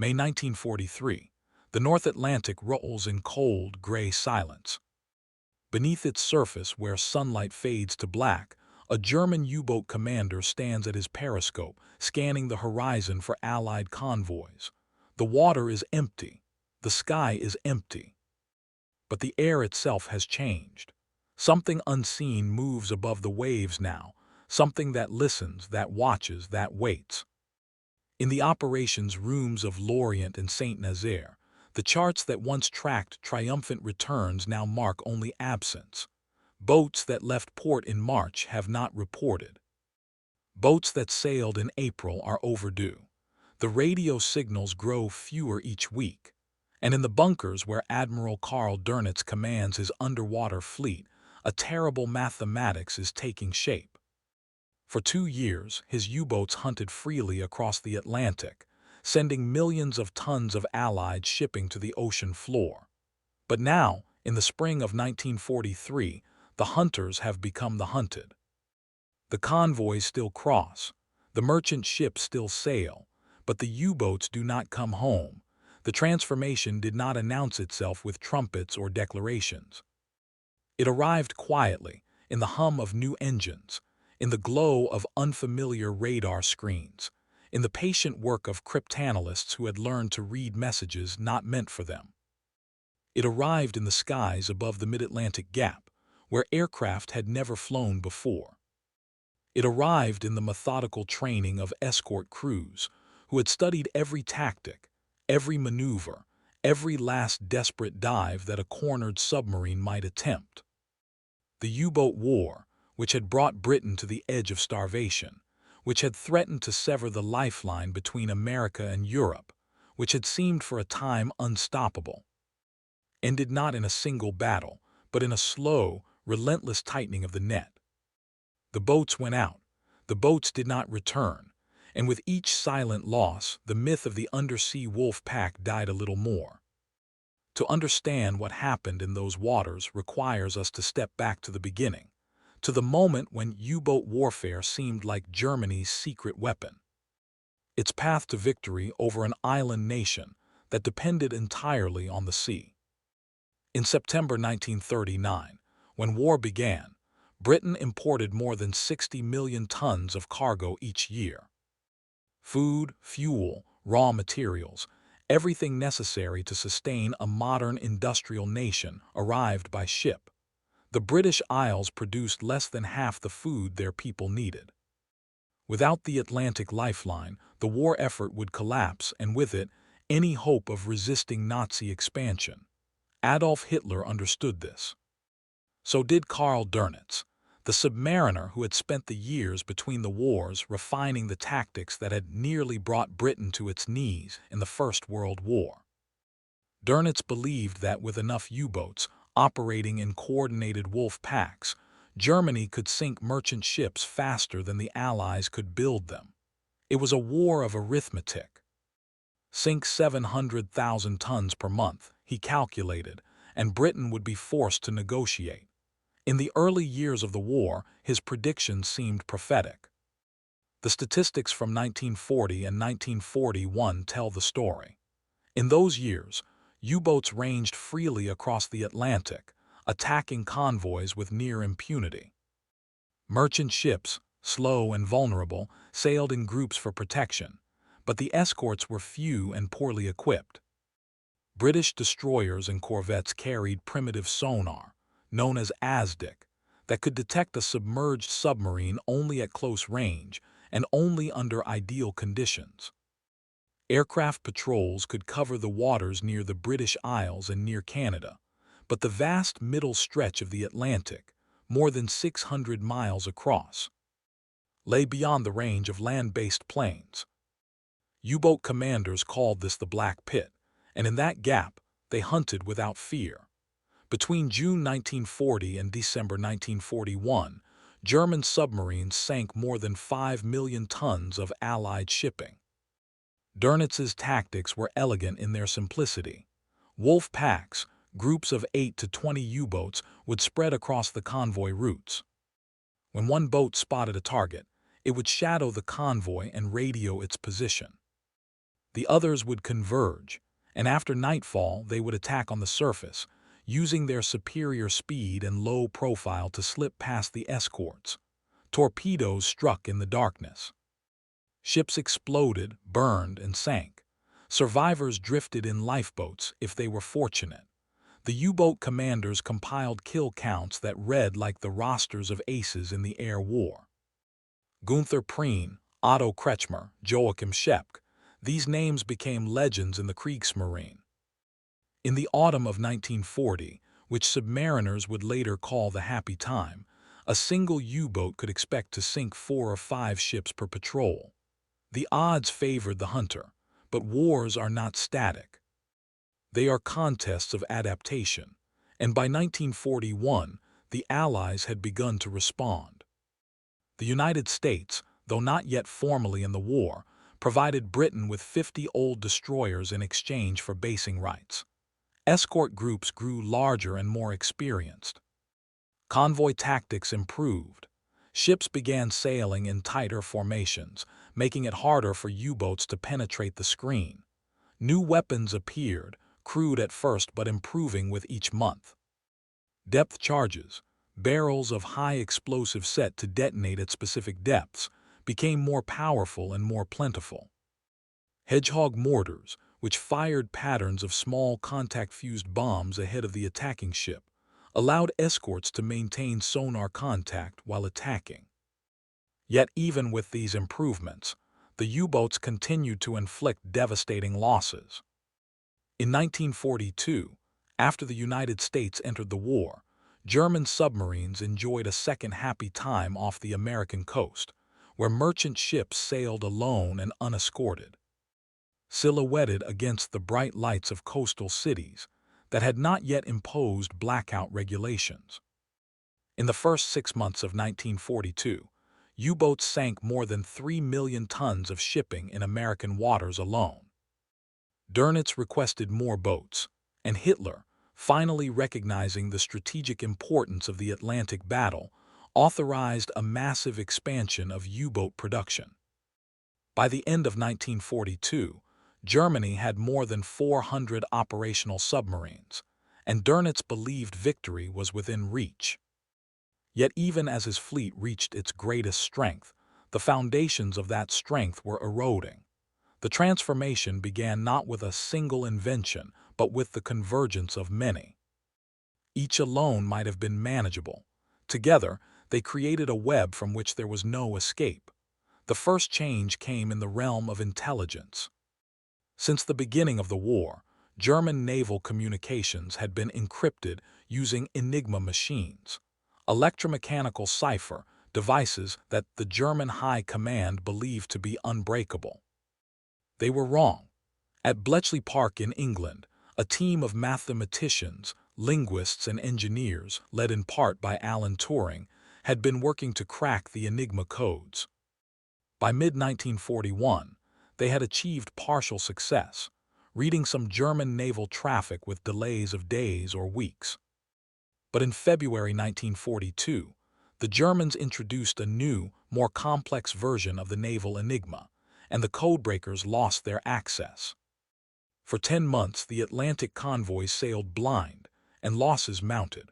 May 1943. The North Atlantic rolls in cold, gray silence. Beneath its surface, where sunlight fades to black, a German U-boat commander stands at his periscope, scanning the horizon for Allied convoys. The water is empty. The sky is empty. But the air itself has changed. Something unseen moves above the waves now, something that listens, that watches, that waits. In the operations rooms of Lorient and Saint-Nazaire, the charts that once tracked triumphant returns now mark only absence. Boats that left port in March have not reported. Boats that sailed in April are overdue. The radio signals grow fewer each week. And in the bunkers where Admiral Karl Dönitz commands his underwater fleet, a terrible mathematics is taking shape. For 2 years, his U-boats hunted freely across the Atlantic, sending millions of tons of Allied shipping to the ocean floor. But now, in the spring of 1943, the hunters have become the hunted. The convoys still cross, the merchant ships still sail, but the U-boats do not come home. The transformation did not announce itself with trumpets or declarations. It arrived quietly, in the hum of new engines, in the glow of unfamiliar radar screens, in the patient work of cryptanalysts who had learned to read messages not meant for them. It arrived in the skies above the mid-Atlantic gap, where aircraft had never flown before. It arrived in the methodical training of escort crews, who had studied every tactic, every maneuver, every last desperate dive that a cornered submarine might attempt. The U-boat war, which had brought Britain to the edge of starvation, which had threatened to sever the lifeline between America and Europe, which had seemed for a time unstoppable, ended not in a single battle, but in a slow, relentless tightening of the net. The boats went out, the boats did not return, and with each silent loss, the myth of the undersea wolf pack died a little more. To understand what happened in those waters requires us to step back to the beginning, to the moment when U-boat warfare seemed like Germany's secret weapon. Its path to victory over an island nation that depended entirely on the sea. In September 1939, when war began, Britain imported more than 60 million tons of cargo each year. Food, fuel, raw materials, everything necessary to sustain a modern industrial nation arrived by ship. The British Isles produced less than half the food their people needed. Without the Atlantic lifeline, the war effort would collapse, and with it, any hope of resisting Nazi expansion. Adolf Hitler understood this. So did Karl Dönitz, the submariner who had spent the years between the wars refining the tactics that had nearly brought Britain to its knees in the First World War. Dönitz believed that with enough U-boats, operating in coordinated wolf packs, Germany could sink merchant ships faster than the Allies could build them. It was a war of arithmetic. Sink 700,000 tons per month, he calculated, and Britain would be forced to negotiate. In the early years of the war, his predictions seemed prophetic. The statistics from 1940 and 1941 tell the story. In those years, U-boats ranged freely across the Atlantic, attacking convoys with near impunity. Merchant ships, slow and vulnerable, sailed in groups for protection, but the escorts were few and poorly equipped. British destroyers and corvettes carried primitive sonar, known as ASDIC, that could detect a submerged submarine only at close range and only under ideal conditions. Aircraft patrols could cover the waters near the British Isles and near Canada, but the vast middle stretch of the Atlantic, more than 600 miles across, lay beyond the range of land-based planes. U-boat commanders called this the Black Pit, and in that gap, they hunted without fear. Between June 1940 and December 1941, German submarines sank more than 5 million tons of Allied shipping. Dönitz's tactics were elegant in their simplicity. Wolf packs, groups of 8 to 20 U-boats, would spread across the convoy routes. When one boat spotted a target, it would shadow the convoy and radio its position. The others would converge, and after nightfall they would attack on the surface, using their superior speed and low profile to slip past the escorts. Torpedoes struck in the darkness. Ships exploded, burned, and sank. Survivors drifted in lifeboats if they were fortunate. The U-boat commanders compiled kill counts that read like the rosters of aces in the air war. Gunther Prien, Otto Kretschmer, Joachim Schepke, these names became legends in the Kriegsmarine. In the autumn of 1940, which submariners would later call the happy time, a single U-boat could expect to sink 4 or 5 ships per patrol. The odds favored the hunter, but wars are not static. They are contests of adaptation, and by 1941, the Allies had begun to respond. The United States, though not yet formally in the war, provided Britain with 50 old destroyers in exchange for basing rights. Escort groups grew larger and more experienced. Convoy tactics improved. Ships began sailing in tighter formations, making it harder for U-boats to penetrate the screen. New weapons appeared, crude at first but improving with each month. Depth charges, barrels of high explosive set to detonate at specific depths, became more powerful and more plentiful. Hedgehog mortars, which fired patterns of small contact-fused bombs ahead of the attacking ship, allowed escorts to maintain sonar contact while attacking. Yet even with these improvements, the U-boats continued to inflict devastating losses. In 1942, after the United States entered the war, German submarines enjoyed a second happy time off the American coast, where merchant ships sailed alone and unescorted. Silhouetted against the bright lights of coastal cities that had not yet imposed blackout regulations. In the first 6 months of 1942, U-boats sank more than 3 million tons of shipping in American waters alone. Dönitz requested more boats, and Hitler, finally recognizing the strategic importance of the Atlantic battle, authorized a massive expansion of U-boat production. By the end of 1942, Germany had more than 400 operational submarines, and Dönitz believed victory was within reach. Yet even as his fleet reached its greatest strength, the foundations of that strength were eroding. The transformation began not with a single invention, but with the convergence of many. Each alone might have been manageable. Together, they created a web from which there was no escape. The first change came in the realm of intelligence. Since the beginning of the war, German naval communications had been encrypted using Enigma machines, electromechanical cipher devices that the German High Command believed to be unbreakable. They were wrong. At Bletchley Park in England, a team of mathematicians, linguists, and engineers, led in part by Alan Turing, had been working to crack the Enigma codes. By mid-1941, they had achieved partial success, reading some German naval traffic with delays of days or weeks. But in February 1942, the Germans introduced a new, more complex version of the naval Enigma, and the Codebreakers lost their access. For 10 months, the Atlantic convoys sailed blind, and losses mounted.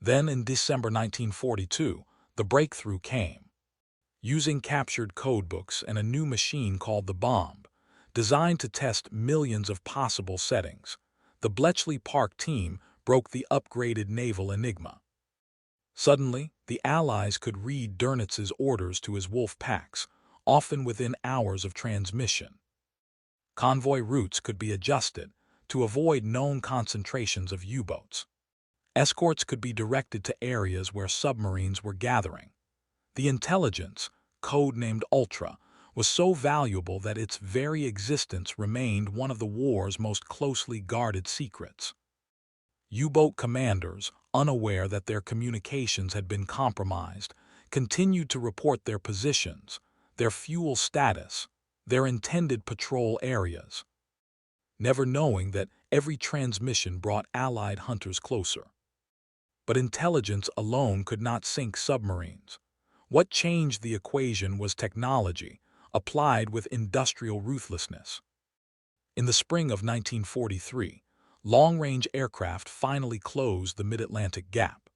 Then, in December 1942, the breakthrough came. Using captured codebooks and a new machine called the bomb, designed to test millions of possible settings, the Bletchley Park team broke the upgraded naval Enigma. Suddenly, the Allies could read Dönitz's orders to his wolf packs, often within hours of transmission. Convoy routes could be adjusted to avoid known concentrations of U-boats. Escorts could be directed to areas where submarines were gathering. The intelligence, codenamed Ultra, was so valuable that its very existence remained one of the war's most closely guarded secrets. U-boat commanders, unaware that their communications had been compromised, continued to report their positions, their fuel status, their intended patrol areas, never knowing that every transmission brought Allied hunters closer. But intelligence alone could not sink submarines. What changed the equation was technology, applied with industrial ruthlessness. In the spring of 1943, long-range aircraft finally closed the mid-Atlantic gap.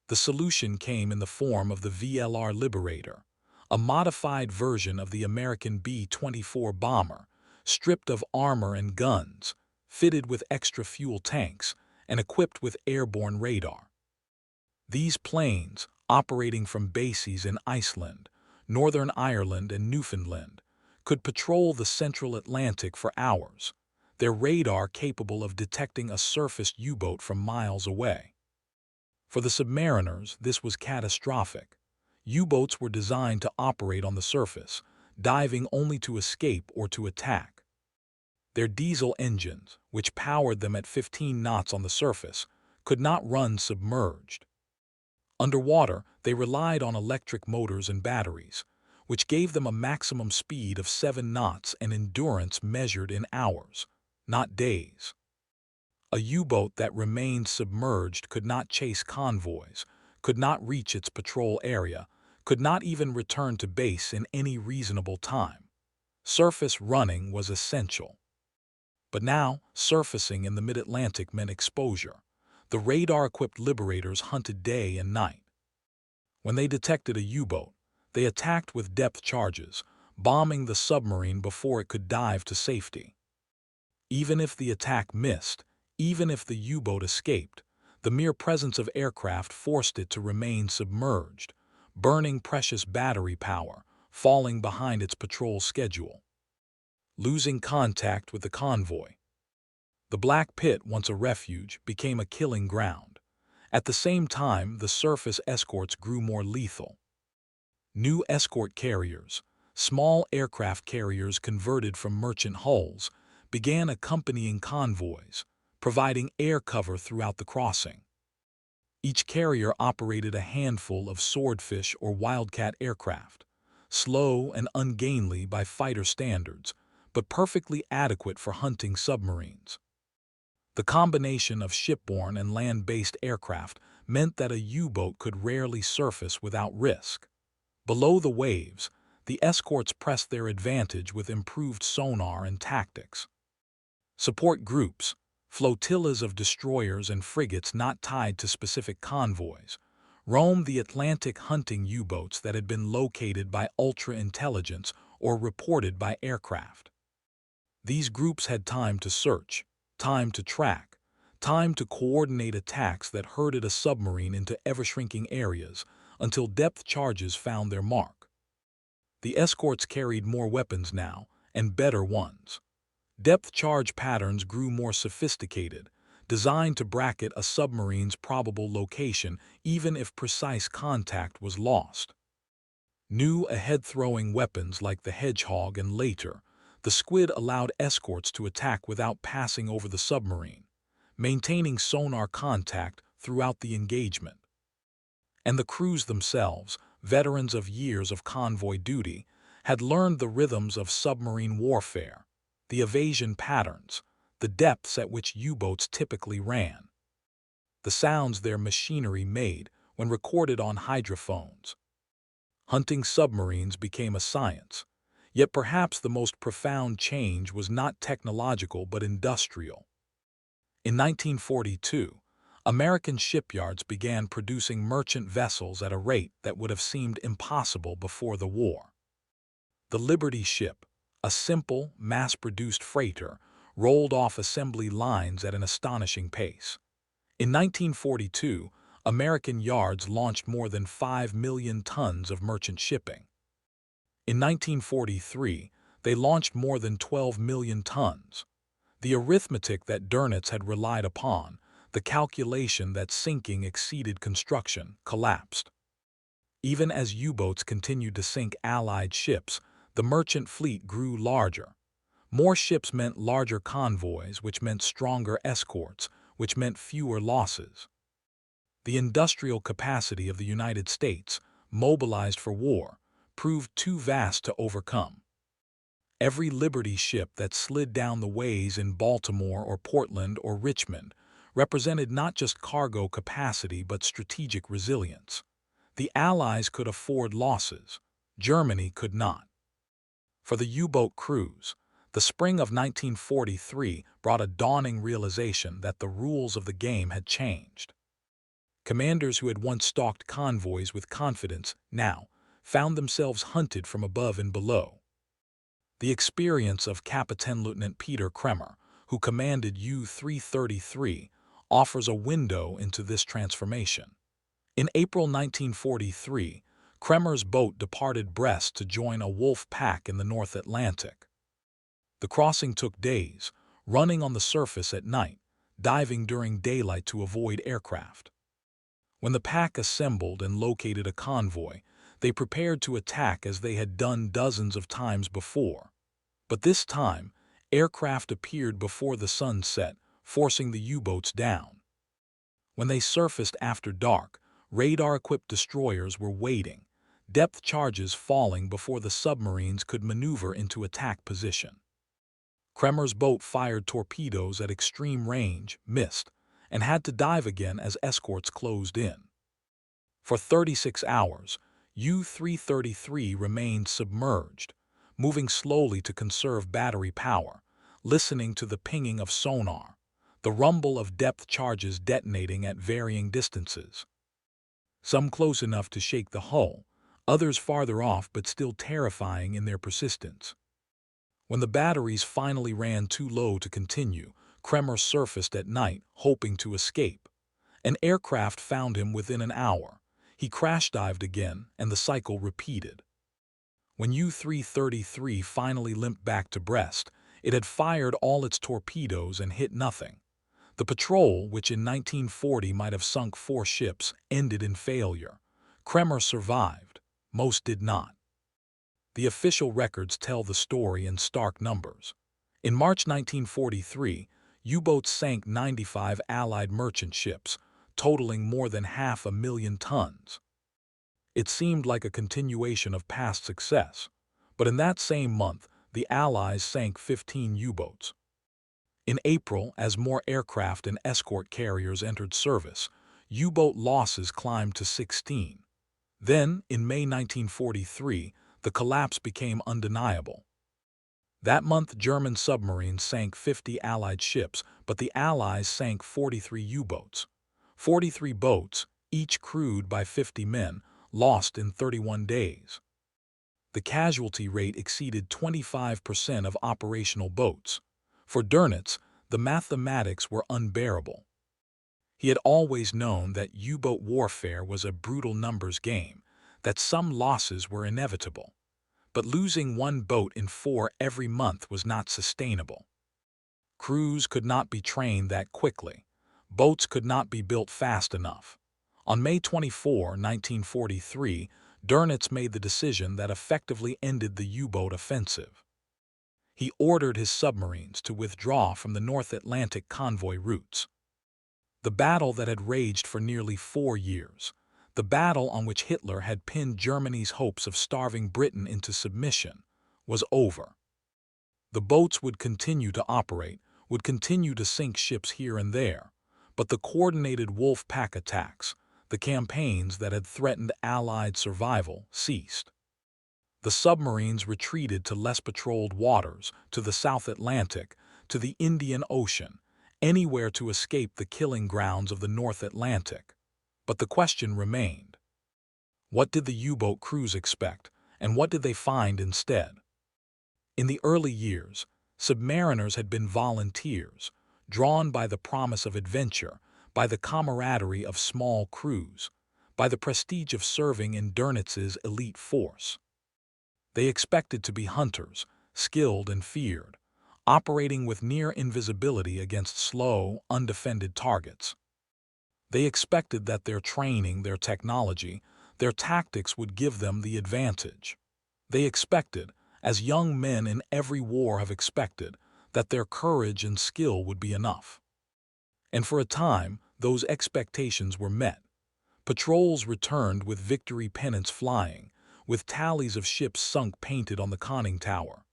The solution came in the form of the VLR Liberator, a modified version of the American B-24 bomber, stripped of armor and guns, fitted with extra fuel tanks, and equipped with airborne radar. These planes, operating from bases in Iceland, Northern Ireland, and Newfoundland, could patrol the central Atlantic for hours, their radar capable of detecting a surfaced U-boat from miles away. For the submariners, this was catastrophic. U-boats were designed to operate on the surface, diving only to escape or to attack. Their diesel engines, which powered them at 15 knots on the surface, could not run submerged. Underwater, they relied on electric motors and batteries, which gave them a maximum speed of 7 knots and endurance measured in hours, not days. A U-boat that remained submerged could not chase convoys, could not reach its patrol area, could not even return to base in any reasonable time. Surface running was essential. But now, surfacing in the mid-Atlantic meant exposure. The radar-equipped Liberators hunted day and night. When they detected a U-boat, they attacked with depth charges, bombing the submarine before it could dive to safety. Even if the attack missed, even if the U-boat escaped, the mere presence of aircraft forced it to remain submerged, burning precious battery power, falling behind its patrol schedule. Losing contact with the convoy. The Black Pit, once a refuge, became a killing ground. At the same time, the surface escorts grew more lethal. New escort carriers, small aircraft carriers converted from merchant hulls, began accompanying convoys, providing air cover throughout the crossing. Each carrier operated a handful of Swordfish or Wildcat aircraft, slow and ungainly by fighter standards, but perfectly adequate for hunting submarines. The combination of shipborne and land-based aircraft meant that a U-boat could rarely surface without risk. Below the waves, the escorts pressed their advantage with improved sonar and tactics. Support groups, flotillas of destroyers and frigates not tied to specific convoys, roamed the Atlantic hunting U-boats that had been located by ultra-intelligence or reported by aircraft. These groups had time to search, time to track, time to coordinate attacks that herded a submarine into ever-shrinking areas until depth charges found their mark. The escorts carried more weapons now, and better ones. Depth charge patterns grew more sophisticated, designed to bracket a submarine's probable location even if precise contact was lost. New ahead-throwing weapons like the Hedgehog and later, the Squid allowed escorts to attack without passing over the submarine, maintaining sonar contact throughout the engagement. And the crews themselves, veterans of years of convoy duty, had learned the rhythms of submarine warfare, the evasion patterns, the depths at which U-boats typically ran, the sounds their machinery made when recorded on hydrophones. Hunting submarines became a science, yet perhaps the most profound change was not technological but industrial. In 1942, American shipyards began producing merchant vessels at a rate that would have seemed impossible before the war. The Liberty ship, a simple, mass-produced freighter, rolled off assembly lines at an astonishing pace. In 1942, American yards launched more than 5 million tons of merchant shipping. In 1943, they launched more than 12 million tons. The arithmetic that Dönitz had relied upon, the calculation that sinking exceeded construction, collapsed. Even as U-boats continued to sink Allied ships, the merchant fleet grew larger. More ships meant larger convoys, which meant stronger escorts, which meant fewer losses. The industrial capacity of the United States, mobilized for war, proved too vast to overcome. Every Liberty ship that slid down the ways in Baltimore or Portland or Richmond represented not just cargo capacity but strategic resilience. The Allies could afford losses. Germany could not. For the U-boat crews, The spring of 1943 brought a dawning realization that the rules of the game had changed. Commanders who had once stalked convoys with confidence now found themselves hunted from above and below. The experience of Captain Lieutenant Peter Kremer, who commanded U-333, offers a window into this transformation. In April 1943, Kremer's boat departed Brest to join a wolf pack in the North Atlantic. The crossing took days, running on the surface at night, diving during daylight to avoid aircraft. When the pack assembled and located a convoy, they prepared to attack as they had done dozens of times before. But this time, aircraft appeared before the sun set, forcing the U-boats down. When they surfaced after dark, radar-equipped destroyers were waiting, depth charges falling before the submarines could maneuver into attack position. Kremer's boat fired torpedoes at extreme range, missed, and had to dive again as escorts closed in. For 36 hours, U-333 remained submerged, moving slowly to conserve battery power, listening to the pinging of sonar, the rumble of depth charges detonating at varying distances. Some close enough to shake the hull, others farther off but still terrifying in their persistence. When the batteries finally ran too low to continue, Kremer surfaced at night, hoping to escape. An aircraft found him within an hour. He crash-dived again, and the cycle repeated. When U-333 finally limped back to Brest, it had fired all its torpedoes and hit nothing. The patrol, which in 1940 might have sunk 4 ships, ended in failure. Kremer survived. Most did not. The official records tell the story in stark numbers. In March 1943, U-boats sank 95 Allied merchant ships, totaling more than 500,000 tons. It seemed like a continuation of past success, but in that same month, the Allies sank 15 U-boats. In April, as more aircraft and escort carriers entered service, U-boat losses climbed to 16. Then, in May 1943, the collapse became undeniable. That month, German submarines sank 50 Allied ships, but the Allies sank 43 U-boats. 43 boats, each crewed by 50 men, lost in 31 days. The casualty rate exceeded 25% of operational boats. For Dönitz, the mathematics were unbearable. He had always known that U-boat warfare was a brutal numbers game, that some losses were inevitable. But losing 1 boat in 4 every month was not sustainable. Crews could not be trained that quickly. Boats could not be built fast enough. On May 24, 1943, Dönitz made the decision that effectively ended the U-boat offensive. He ordered his submarines to withdraw from the North Atlantic convoy routes. The battle that had raged for nearly 4 years, the battle on which Hitler had pinned Germany's hopes of starving Britain into submission, was over. The boats would continue to operate, would continue to sink ships here and there, but the coordinated wolf pack attacks, the campaigns that had threatened Allied survival, ceased. The submarines retreated to less patrolled waters, to the South Atlantic, to the Indian Ocean, anywhere to escape the killing grounds of the North Atlantic. But the question remained. What did the U-boat crews expect, and what did they find instead? In the early years, submariners had been volunteers, drawn by the promise of adventure, by the camaraderie of small crews, by the prestige of serving in Dönitz's elite force. They expected to be hunters, skilled and feared, operating with near invisibility against slow, undefended targets. They expected that their training, their technology, their tactics would give them the advantage. They expected, as young men in every war have expected, that their courage and skill would be enough. And for a time, those expectations were met. Patrols returned with victory pennants flying, with tallies of ships sunk painted on the conning tower.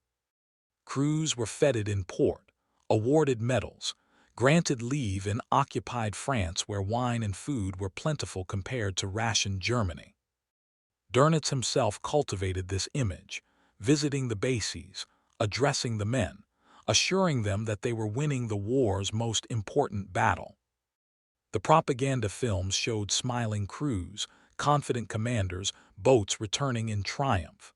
Crews were feted in port, awarded medals, granted leave in occupied France where wine and food were plentiful compared to rationed Germany. Dönitz himself cultivated this image, visiting the bases, addressing the men, assuring them that they were winning the war's most important battle. The propaganda films showed smiling crews, confident commanders, boats returning in triumph.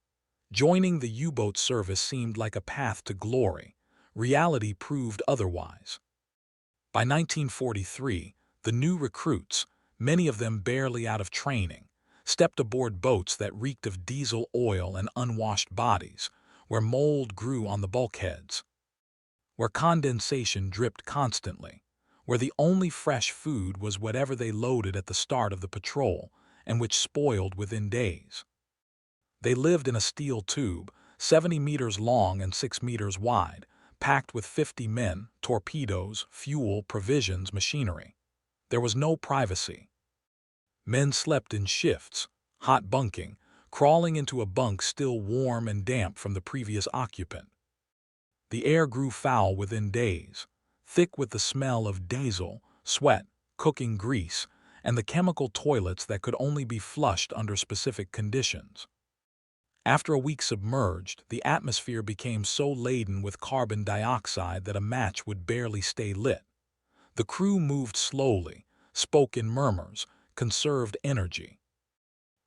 Joining the U-boat service seemed like a path to glory. Reality proved otherwise. By 1943, the new recruits, many of them barely out of training, stepped aboard boats that reeked of diesel oil and unwashed bodies, where mold grew on the bulkheads, where condensation dripped constantly, where the only fresh food was whatever they loaded at the start of the patrol and which spoiled within days. They lived in a steel tube, 70 meters long and 6 meters wide, packed with 50 men, torpedoes, fuel, provisions, machinery. There was no privacy. Men slept in shifts, hot bunking, crawling into a bunk still warm and damp from the previous occupant. The air grew foul within days, thick with the smell of diesel, sweat, cooking grease, and the chemical toilets that could only be flushed under specific conditions. After a week submerged, the atmosphere became so laden with carbon dioxide that a match would barely stay lit. The crew moved slowly, spoke in murmurs, conserved energy.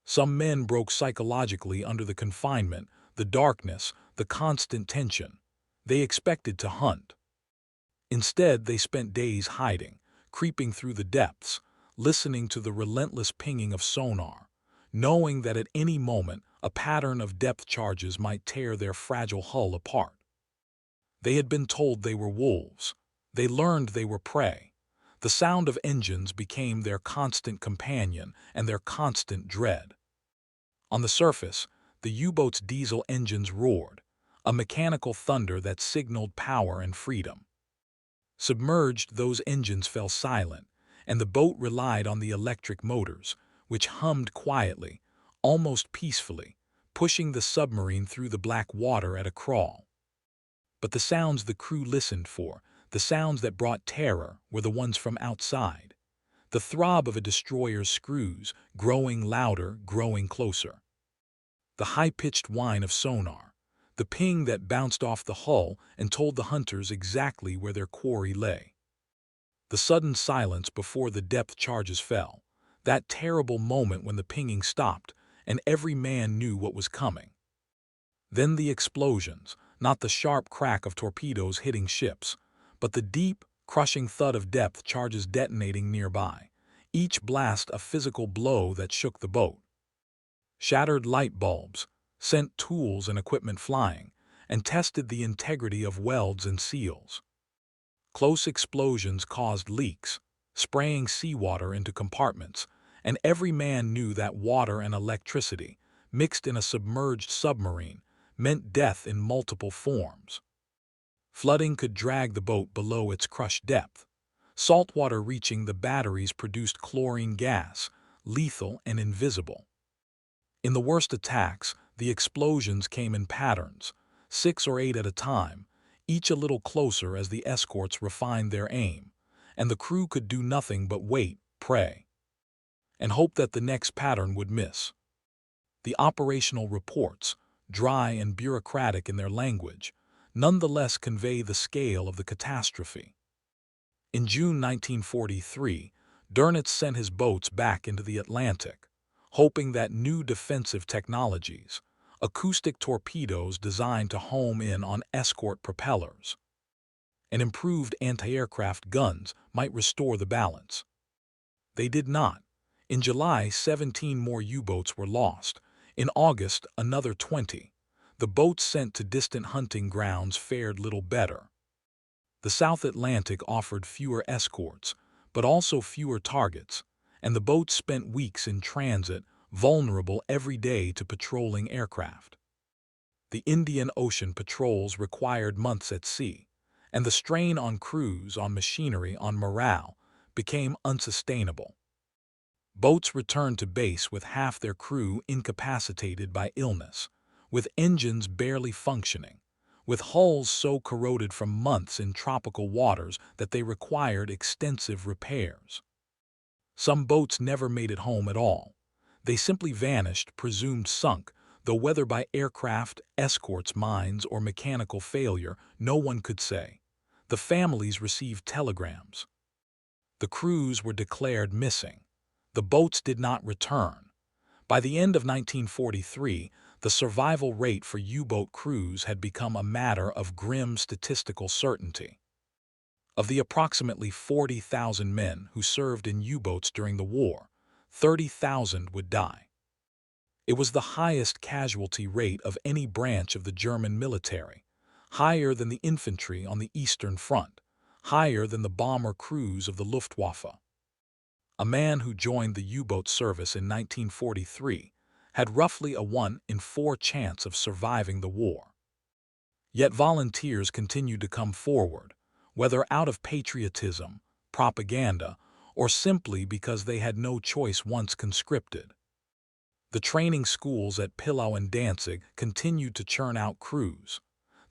Some men broke psychologically under the confinement, the darkness, the constant tension. They expected to hunt. Instead, they spent days hiding, creeping through the depths, listening to the relentless pinging of sonar, knowing that at any moment a pattern of depth charges might tear their fragile hull apart. They had been told they were wolves. They learned they were prey. The sound of engines became their constant companion and their constant dread. On the surface, the U-boat's diesel engines roared, a mechanical thunder that signaled power and freedom. Submerged, those engines fell silent, and the boat relied on the electric motors, which hummed quietly, almost peacefully, pushing the submarine through the black water at a crawl. But the sounds the crew listened for, the sounds that brought terror, were the ones from outside. The throb of a destroyer's screws, growing louder, growing closer. The high-pitched whine of sonar, the ping that bounced off the hull and told the hunters exactly where their quarry lay. The sudden silence before the depth charges fell, that terrible moment when the pinging stopped and every man knew what was coming. Then the explosions, not the sharp crack of torpedoes hitting ships, but the deep, crushing thud of depth charges detonating nearby, each blast a physical blow that shook the boat. Shattered light bulbs, sent tools and equipment flying, and tested the integrity of welds and seals. Close explosions caused leaks, spraying seawater into compartments, and every man knew that water and electricity, mixed in a submerged submarine, meant death in multiple forms. Flooding could drag the boat below its crushed depth. Saltwater reaching the batteries produced chlorine gas, lethal and invisible. In the worst attacks, the explosions came in patterns, 6 or 8 at a time, each a little closer as the escorts refined their aim, and the crew could do nothing but wait, pray, and hope that the next pattern would miss. The operational reports, dry and bureaucratic in their language, nonetheless convey the scale of the catastrophe. In June 1943, Dönitz sent his boats back into the Atlantic, hoping that new defensive technologies, acoustic torpedoes designed to home in on escort propellers, and improved anti-aircraft guns might restore the balance. They did not. In July, 17 more U-boats were lost. In August, another 20. The boats sent to distant hunting grounds fared little better. The South Atlantic offered fewer escorts, but also fewer targets, and the boats spent weeks in transit, vulnerable every day to patrolling aircraft. The Indian Ocean patrols required months at sea, and the strain on crews, on machinery, on morale became unsustainable. Boats returned to base with half their crew incapacitated by illness, with engines barely functioning, with hulls so corroded from months in tropical waters that they required extensive repairs. Some boats never made it home at all. They simply vanished, presumed sunk, though whether by aircraft, escorts, mines, or mechanical failure, no one could say. The families received telegrams. The crews were declared missing. The boats did not return. By the end of 1943, the survival rate for U-boat crews had become a matter of grim statistical certainty. Of the approximately 40,000 men who served in U-boats during the war, 30,000 would die. It was the highest casualty rate of any branch of the German military, higher than the infantry on the Eastern Front, higher than the bomber crews of the Luftwaffe. A man who joined the U-boat service in 1943 had roughly a 1 in 4 chance of surviving the war. Yet volunteers continued to come forward, whether out of patriotism, propaganda, or simply because they had no choice once conscripted. The training schools at Pillau and Danzig continued to churn out crews.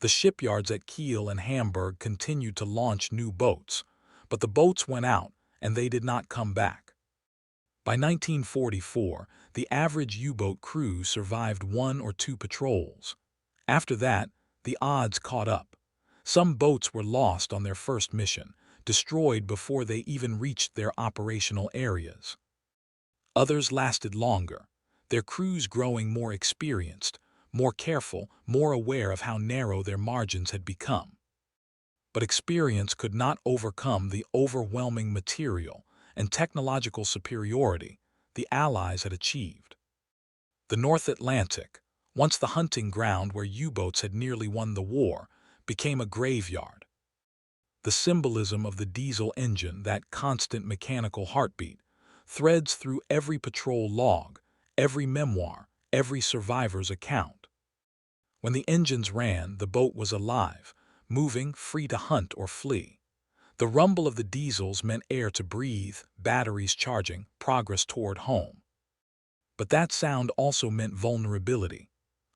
The shipyards at Kiel and Hamburg continued to launch new boats, but the boats went out and they did not come back. By 1944, the average U-boat crew survived 1 or 2 patrols. After that, the odds caught up. Some boats were lost on their first mission, destroyed before they even reached their operational areas. Others lasted longer, their crews growing more experienced, more careful, more aware of how narrow their margins had become. But experience could not overcome the overwhelming material and technological superiority the Allies had achieved. The North Atlantic, once the hunting ground where U-boats had nearly won the war, became a graveyard. The symbolism of the diesel engine, that constant mechanical heartbeat, threads through every patrol log, every memoir, every survivor's account. When the engines ran, the boat was alive, moving, free to hunt or flee. The rumble of the diesels meant air to breathe, batteries charging, progress toward home. But that sound also meant vulnerability.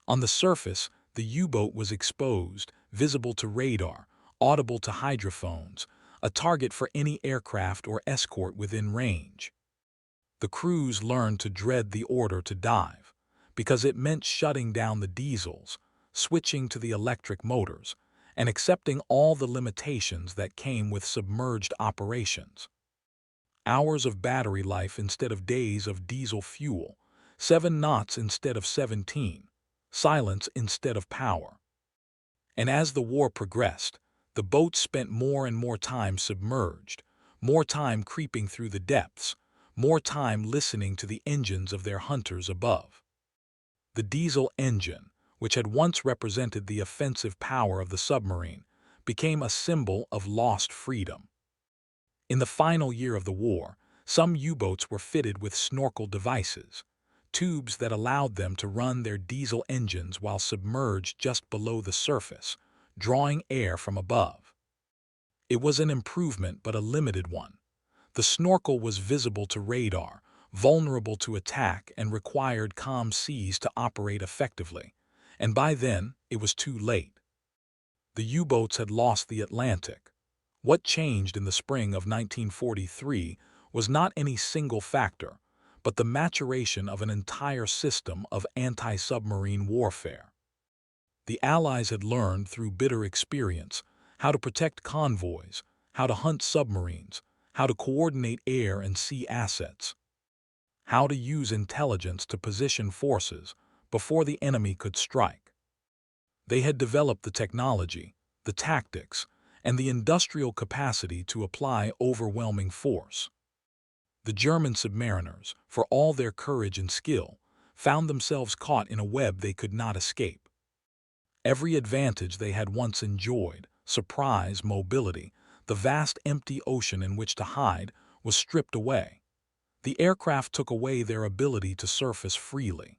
On the surface, the U-boat was exposed, visible to radar, audible to hydrophones, a target for any aircraft or escort within range. The crews learned to dread the order to dive, because it meant shutting down the diesels, switching to the electric motors, and accepting all the limitations that came with submerged operations. Hours of battery life instead of days of diesel fuel, 7 knots instead of 17, silence instead of power. And as the war progressed, the boats spent more and more time submerged, more time creeping through the depths, more time listening to the engines of their hunters above. The diesel engine, which had once represented the offensive power of the submarine, became a symbol of lost freedom. In the final year of the war, some U-boats were fitted with snorkel devices, tubes that allowed them to run their diesel engines while submerged just below the surface, drawing air from above. It was an improvement, but a limited one. The snorkel was visible to radar, vulnerable to attack, and required calm seas to operate effectively. And by then, it was too late. The U-boats had lost the Atlantic. What changed in the spring of 1943 was not any single factor, but the maturation of an entire system of anti-submarine warfare. The Allies had learned through bitter experience how to protect convoys, how to hunt submarines, how to coordinate air and sea assets, how to use intelligence to position forces before the enemy could strike. They had developed the technology, the tactics, and the industrial capacity to apply overwhelming force. The German submariners, for all their courage and skill, found themselves caught in a web they could not escape. Every advantage they had once enjoyed, surprise, mobility, the vast empty ocean in which to hide, was stripped away. The aircraft took away their ability to surface freely.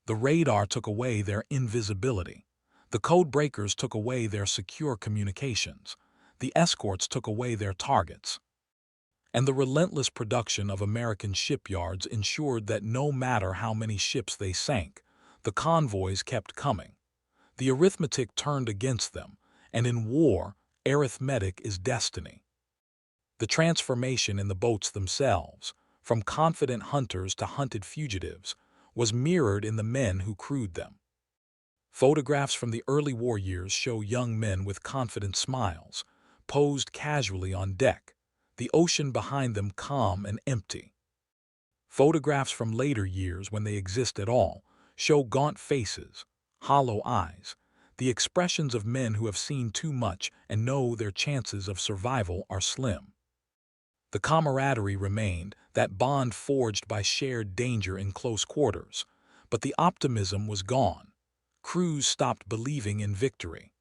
The radar took away their invisibility. The Codebreakers took away their secure communications. The escorts took away their targets. And the relentless production of American shipyards ensured that no matter how many ships they sank, the convoys kept coming. The arithmetic turned against them, and in war, arithmetic is destiny. The transformation in the boats themselves, from confident hunters to hunted fugitives, was mirrored in the men who crewed them. Photographs from the early war years show young men with confident smiles, posed casually on deck, the ocean behind them calm and empty. Photographs from later years, when they exist at all, show gaunt faces, hollow eyes, the expressions of men who have seen too much and know their chances of survival are slim. The camaraderie remained, that bond forged by shared danger in close quarters, but the optimism was gone. Crews stopped believing in victory.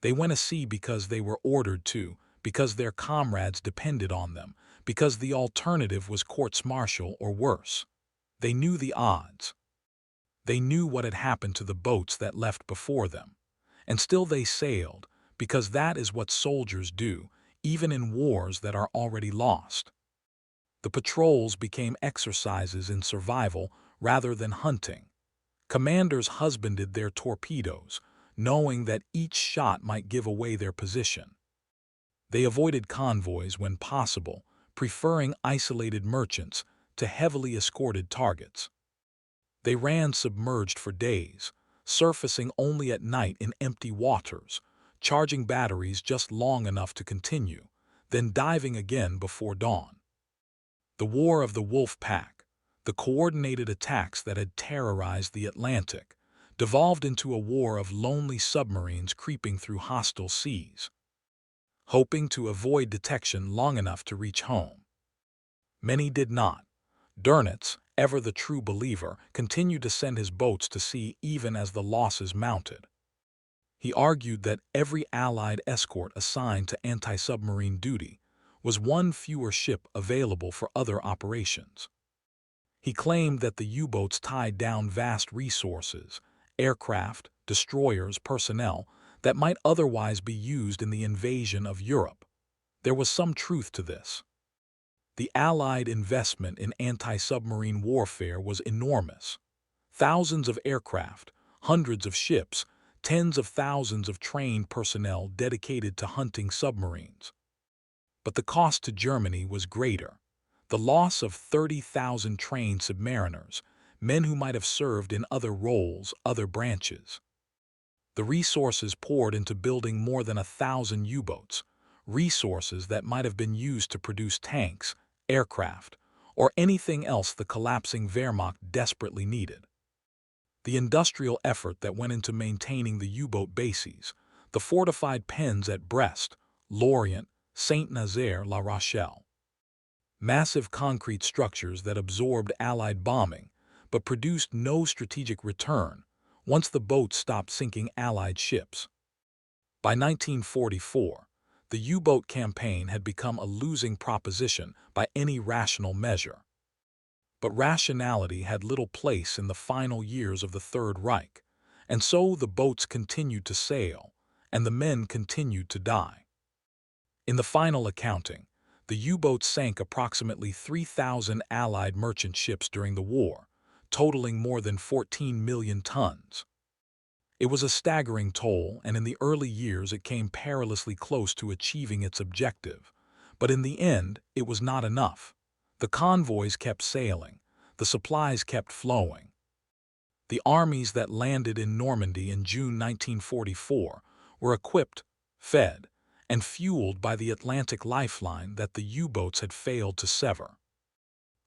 They went to sea because they were ordered to, because their comrades depended on them, because the alternative was courts-martial or worse. They knew the odds. They knew what had happened to the boats that left before them. And still they sailed, because that is what soldiers do, even in wars that are already lost. The patrols became exercises in survival rather than hunting. Commanders husbanded their torpedoes, knowing that each shot might give away their position. They avoided convoys when possible, preferring isolated merchants to heavily escorted targets. They ran submerged for days, surfacing only at night in empty waters, charging batteries just long enough to continue, then diving again before dawn. The War of the Wolf Pack, the coordinated attacks that had terrorized the Atlantic, devolved into a war of lonely submarines creeping through hostile seas, hoping to avoid detection long enough to reach home. Many did not. Dönitz, ever the true believer, continued to send his boats to sea even as the losses mounted. He argued that every Allied escort assigned to anti-submarine duty was one fewer ship available for other operations. He claimed that the U-boats tied down vast resources, aircraft, destroyers, personnel, that might otherwise be used in the invasion of Europe. There was some truth to this. The Allied investment in anti-submarine warfare was enormous. Thousands of aircraft, hundreds of ships, tens of thousands of trained personnel dedicated to hunting submarines. But the cost to Germany was greater. The loss of 30,000 trained submariners, men who might have served in other roles, other branches. The resources poured into building more than 1,000 U-boats, resources that might have been used to produce tanks, aircraft, or anything else the collapsing Wehrmacht desperately needed. The industrial effort that went into maintaining the U-boat bases, the fortified pens at Brest, Lorient, Saint-Nazaire, La Rochelle. Massive concrete structures that absorbed Allied bombing, but produced no strategic return once the boats stopped sinking Allied ships. By 1944, the U-boat campaign had become a losing proposition by any rational measure. But rationality had little place in the final years of the Third Reich, and so the boats continued to sail, and the men continued to die. In the final accounting, the U-boats sank approximately 3,000 Allied merchant ships during the war, totaling more than 14 million tons. It was a staggering toll, and in the early years it came perilously close to achieving its objective. But in the end, it was not enough. The convoys kept sailing, the supplies kept flowing. The armies that landed in Normandy in June 1944 were equipped, fed, and fueled by the Atlantic lifeline that the U-boats had failed to sever.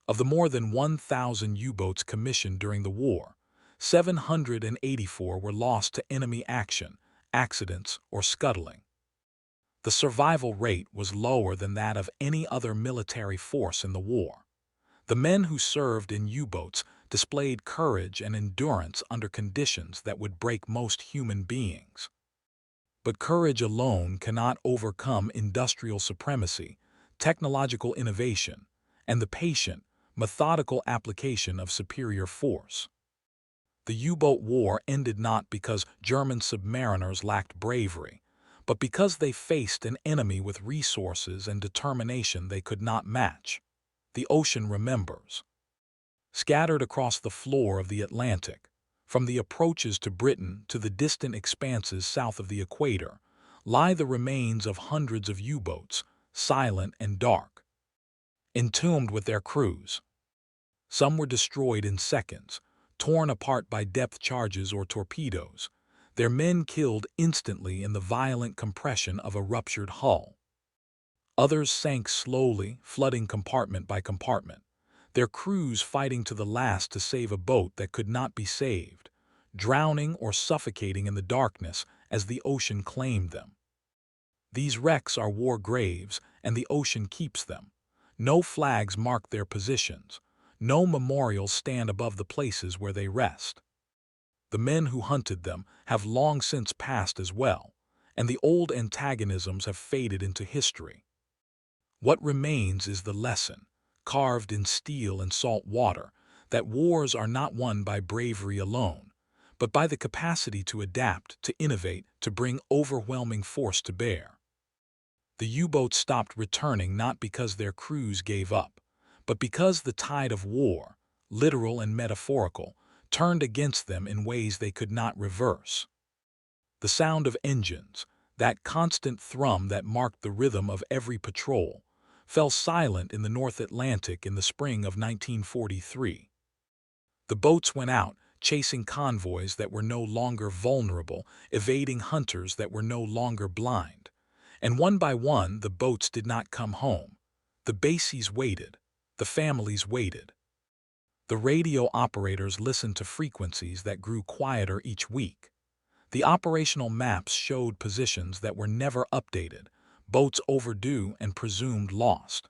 Of the more than 1,000 U-boats commissioned during the war, 784 were lost to enemy action, accidents, or scuttling. The survival rate was lower than that of any other military force in the war. The men who served in U-boats displayed courage and endurance under conditions that would break most human beings. But courage alone cannot overcome industrial supremacy, technological innovation, and the patient, methodical application of superior force. The U-boat war ended not because German submariners lacked bravery, but because they faced an enemy with resources and determination they could not match. The ocean remembers. Scattered across the floor of the Atlantic, from the approaches to Britain to the distant expanses south of the equator, lie the remains of hundreds of U-boats, silent and dark, entombed with their crews. Some were destroyed in seconds, torn apart by depth charges or torpedoes, their men killed instantly in the violent compression of a ruptured hull. Others sank slowly, flooding compartment by compartment, their crews fighting to the last to save a boat that could not be saved, drowning or suffocating in the darkness as the ocean claimed them. These wrecks are war graves, and the ocean keeps them. No flags mark their positions. No memorials stand above the places where they rest. The men who hunted them have long since passed as well, and the old antagonisms have faded into history. What remains is the lesson, carved in steel and salt water, that wars are not won by bravery alone, but by the capacity to adapt, to innovate, to bring overwhelming force to bear. The U-boats stopped returning not because their crews gave up, but because the tide of war, literal and metaphorical, turned against them in ways they could not reverse. The sound of engines, that constant thrum that marked the rhythm of every patrol, fell silent in the North Atlantic in the spring of 1943. The boats went out, chasing convoys that were no longer vulnerable, evading hunters that were no longer blind. And one by one, the boats did not come home. The bases waited. The families waited. The radio operators listened to frequencies that grew quieter each week. The operational maps showed positions that were never updated, boats overdue and presumed lost.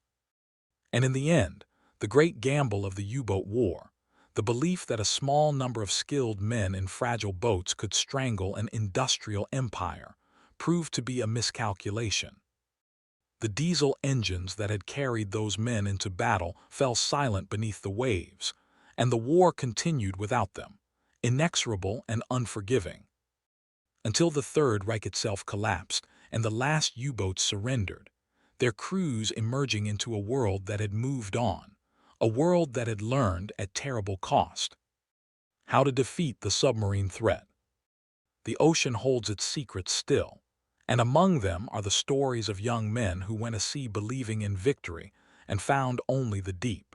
And in the end, the great gamble of the U-boat war, the belief that a small number of skilled men in fragile boats could strangle an industrial empire, proved to be a miscalculation. The diesel engines that had carried those men into battle fell silent beneath the waves, and the war continued without them, inexorable and unforgiving. Until the Third Reich itself collapsed and the last U-boats surrendered, their crews emerging into a world that had moved on, a world that had learned at terrible cost how to defeat the submarine threat. The ocean holds its secrets still, and among them are the stories of young men who went a sea believing in victory and found only the deep.